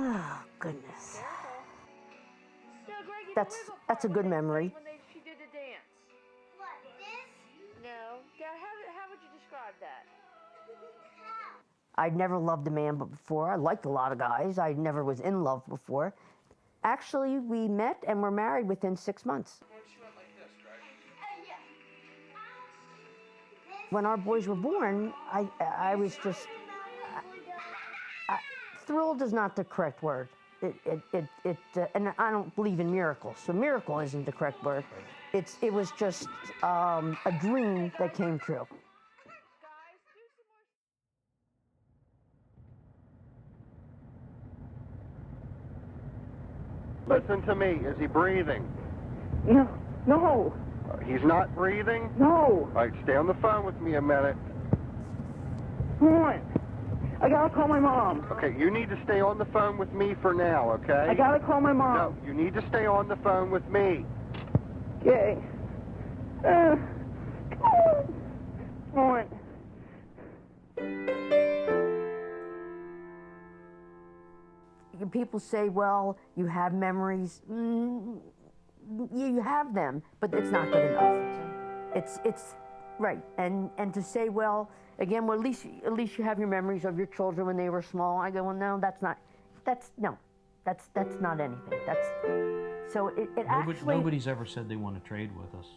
Oh, goodness. No, Greg, That's a good memory. When she did the dance. What, this? No. Dad, how would you describe that? I'd never loved a man before. I liked a lot of guys. I never was in love before. Actually, we met and were married within 6 months. She went like this, Greg. When our boys were born, I was just, thrilled is not the correct word. And I don't believe in miracles, so miracle isn't the correct word. It was just a dream that came true. Listen to me. Is he breathing? No. He's not breathing? No. All right, stay on the phone with me a minute. What? I gotta call my mom. Okay, you need to stay on the phone with me for now, okay? I gotta call my mom. No, you need to stay on the phone with me. Okay. Come on. People say, well, you have memories. You have them, but it's not good enough. It's right. And to say, well, again, well, at least you have your memories of your children when they were small. I go, well, no, that's not anything. So it actually. Nobody's ever said they want to trade with us.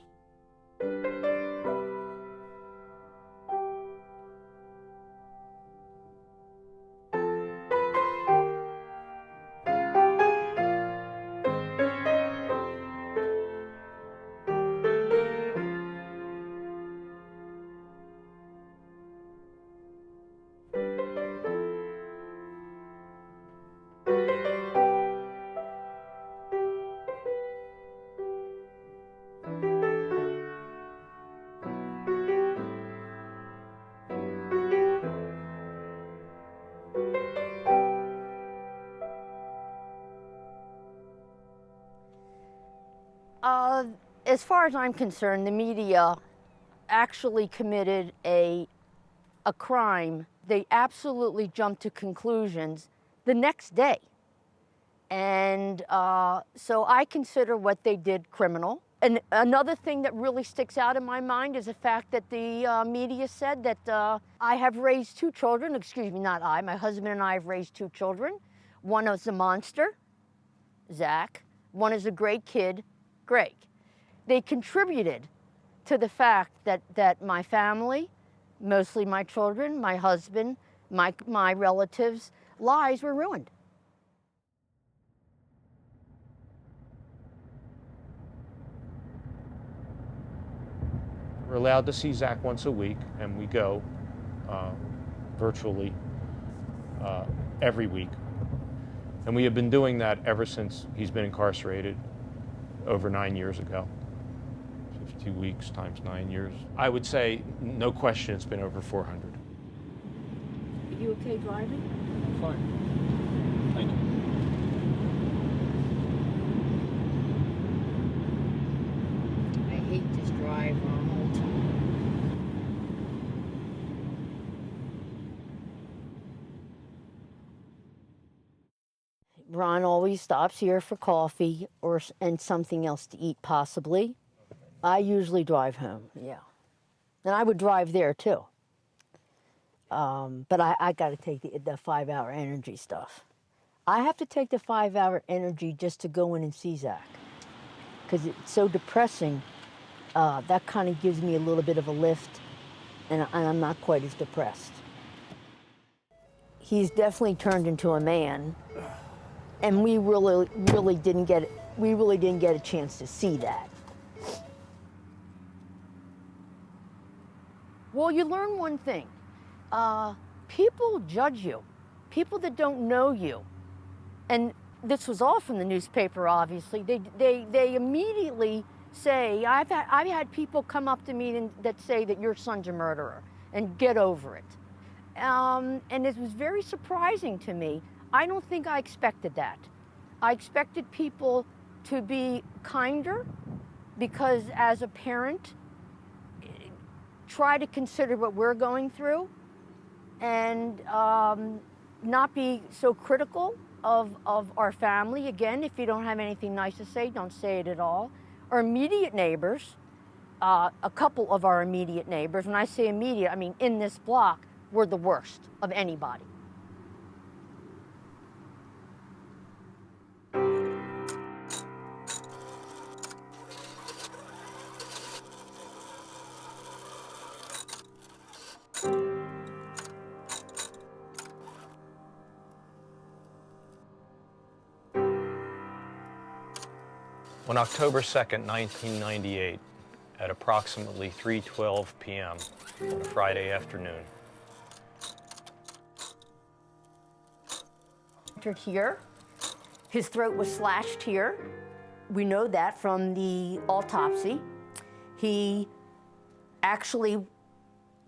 As far as I'm concerned, the media actually committed a crime. They absolutely jumped to conclusions the next day. And so I consider what they did criminal. And another thing that really sticks out in my mind is the fact that the media said that I have raised 2 children. Excuse me, not I. My husband and I have raised 2 children. One is a monster, Zach. One is a great kid, Greg. They contributed to the fact that my family, mostly my children, my husband, my relatives' lives were ruined. We're allowed to see Zach once a week, and we go virtually every week. And we have been doing that ever since he's been incarcerated over 9 years ago. 52 weeks times 9 years. I would say, no question, it's been over 400. Are you okay driving? I'm fine. Thank you. I hate this drive, Ronald. Ron always stops here for coffee and something else to eat, possibly. I usually drive home, yeah. And I would drive there too. But I got to take the 5-hour energy stuff. I have to take the 5-hour energy just to go in and see Zach. Because it's so depressing. That kind of gives me a little bit of a lift, and I'm not quite as depressed. He's definitely turned into a man, and we really didn't get a chance to see that. Well, you learn one thing. People judge you, people that don't know you. And this was all from the newspaper, obviously. They immediately say, I've had people come up to me that say that your son's a murderer, and get over it. And it was very surprising to me. I don't think I expected that. I expected people to be kinder, because as a parent, try to consider what we're going through and not be so critical of our family. Again, if you don't have anything nice to say, don't say it at all. Our immediate neighbors, a couple of our immediate neighbors, when I say immediate, I mean in this block, were the worst of anybody. On October 2nd, 1998, at approximately 3:12 p.m. on a Friday afternoon, Entered here. His throat was slashed here. We know that from the autopsy. He actually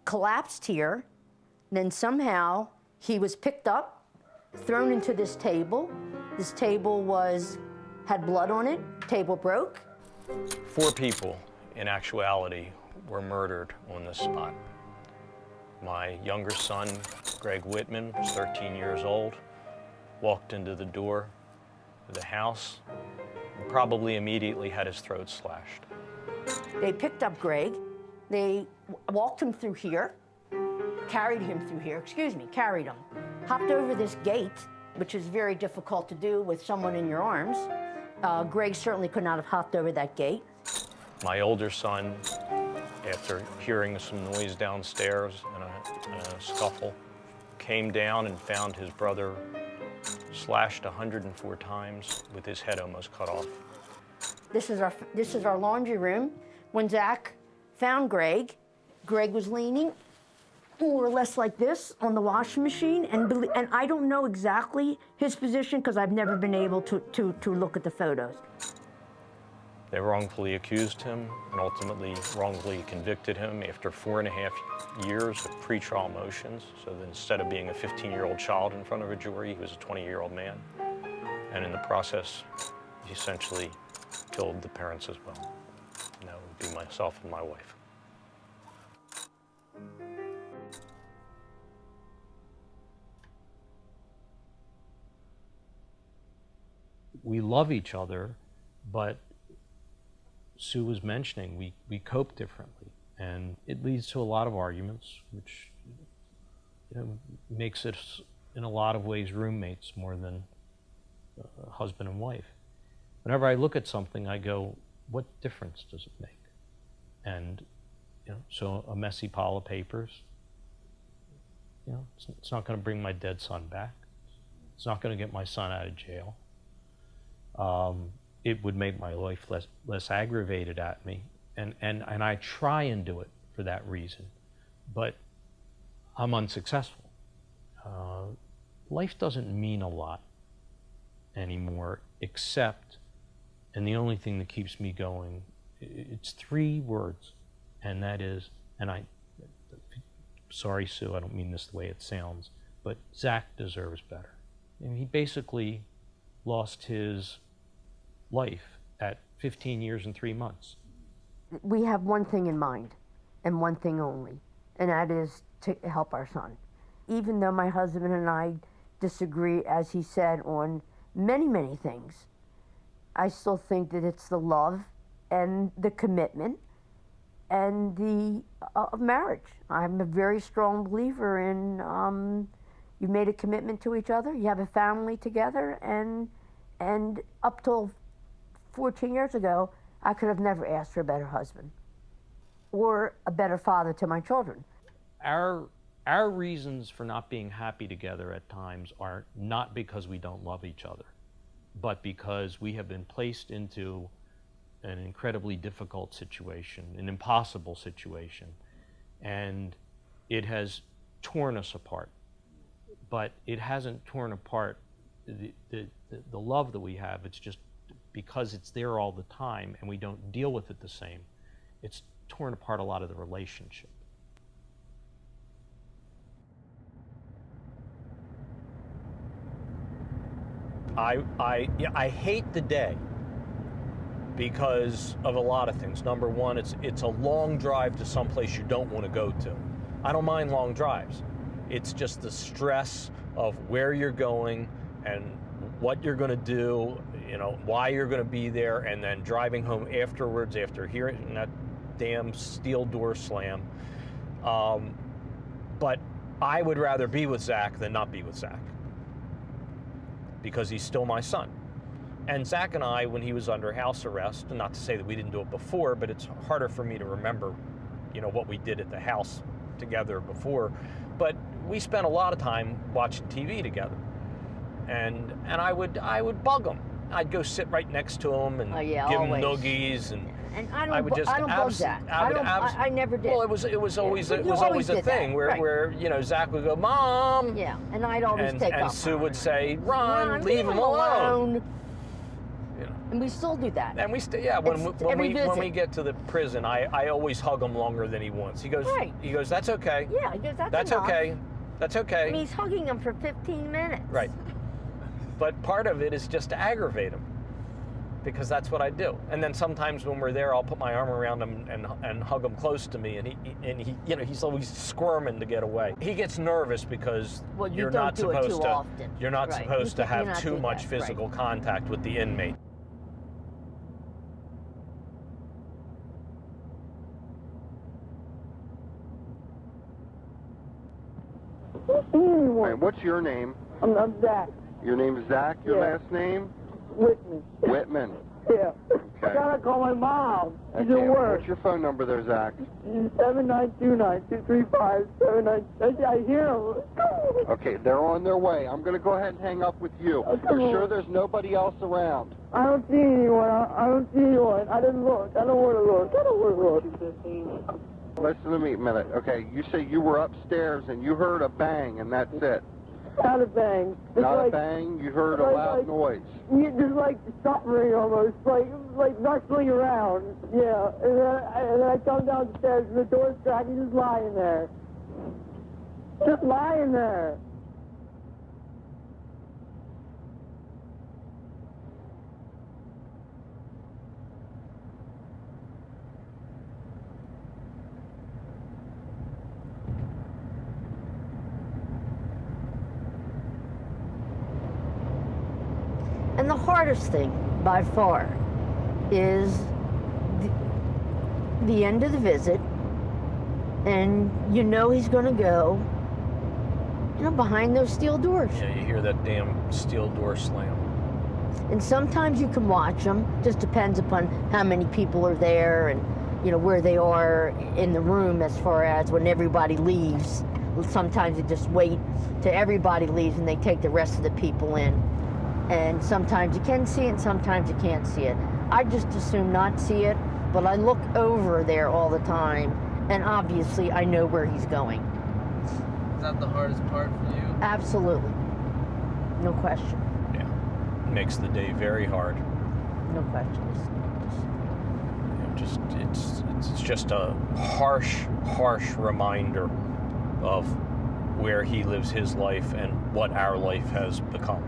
collapsed here. Then somehow he was picked up, thrown into this table. This table had blood on it. Table broke. 4 people, in actuality, were murdered on this spot. My younger son, Greg Witman, was 13 years old, walked into the door of the house, and probably immediately had his throat slashed. They picked up Greg. They walked him through here, carried him, hopped over this gate, which is very difficult to do with someone in your arms. Greg certainly could not have hopped over that gate. My older son, after hearing some noise downstairs and a scuffle, came down and found his brother slashed 104 times with his head almost cut off. This is our laundry room. When Zach found Greg, Greg was leaning more or less like this on the washing machine, and I don't know exactly his position because I've never been able to look at the photos. They wrongfully accused him and ultimately wrongfully convicted him after 4.5 years of pretrial motions. So that instead of being a 15-year-old child in front of a jury, he was a 20-year-old man. And in the process, he essentially killed the parents as well. And that would be myself and my wife. We love each other, but Sue was mentioning we cope differently, and it leads to a lot of arguments, which makes us in a lot of ways roommates more than husband and wife. Whenever I look at something, I go, what difference does it make? And so a messy pile of papers, it's not going to bring my dead son back. It's not going to get my son out of jail. It would make my life less aggravated at me, and I try and do it for that reason, but I'm unsuccessful. Life doesn't mean a lot anymore, except, and the only thing that keeps me going, it's 3 words, and that is, sorry Sue, I don't mean this the way it sounds, but Zach deserves better. And he basically lost his life at 15 years and 3 months. We have one thing in mind, and one thing only, and that is to help our son. Even though my husband and I disagree, as he said, on many, many things, I still think that it's the love and the commitment and the marriage. I'm a very strong believer in you made a commitment to each other, you have a family together, and up till 14 years ago, I could have never asked for a better husband or a better father to my children. Our reasons for not being happy together at times are not because we don't love each other, but because we have been placed into an incredibly difficult situation, an impossible situation, and it has torn us apart. But it hasn't torn apart the love that we have. It's just because it's there all the time and we don't deal with it the same, it's torn apart a lot of the relationship. I hate the day because of a lot of things. Number one, it's a long drive to someplace you don't want to go to. I don't mind long drives. It's just the stress of where you're going and what you're going to do, you know, why you're going to be there, and then driving home afterwards after hearing that damn steel door slam. But I would rather be with Zach than not be with Zach, because he's still my son. And Zach and I, when he was under house arrest, and not to say that we didn't do it before, but it's harder for me to remember, you know, what we did at the house together before, but we spent a lot of time watching TV together. And I would bug him. I'd go sit right next to him and give him noogies, and I don't, I would just I don't bug Zach. I never did. Well, it was always Yeah, it you was always always a did thing that, where right. where you know, Zach would go, "Mom," Yeah, and I'd always and, take and up. Sue would say, "Ron, leave him alone." You know. And we still do that. And we when we get to the prison, I always hug him longer than he wants. He goes, Right. he goes, "That's okay." Yeah, because That's enough. okay. That's okay. I mean, he's hugging him for 15 minutes. Right. But part of it is just to aggravate him, because that's what I do. And then sometimes when we're there, I'll put my arm around him and hug him close to me, and he you know, he's always squirming to get away. He gets nervous because Well, you you're don't not do it supposed too to often. you're not Right. supposed to You have cannot too do much that, physical right. contact with the inmate. Hey, what's your name? I'm Zach. Your name is Zach? Your Yeah. last name? Whitman. Whitman. Yeah. I Okay. gotta call my mom. She's Okay, at work. what's your phone number there, Zach? 792923579. I hear him. Okay, they're on their way. I'm going to go ahead and hang up with you. Okay. You're sure there's nobody else around? I don't see anyone. I don't see anyone. I didn't look. I don't want to look. I don't want to look. Listen to me a minute. Okay, you say you were upstairs and you heard a bang and that's it. Not a bang. It's Not like, a bang, you heard a like- loud like- noise. Just like suffering almost, like wrestling around. Yeah. And then I come downstairs and the door's cracked. He's just lying there. Just lying there. And the hardest thing, by far, is the end of the visit, and you know he's going to go, you know, behind those steel doors. Yeah, you hear that damn steel door slam. And sometimes you can watch them. Just depends upon how many people are there and, you know, where they are in the room as far as when everybody leaves. Sometimes they just wait till everybody leaves and they take the rest of the people in. And sometimes you can see it and sometimes you can't see it. I just assume not see it, but I look over there all the time, and obviously I know where he's going. Is that the hardest part for you? Absolutely. No question. Yeah, makes the day very hard. No question. It's just a harsh reminder of where he lives his life and what our life has become.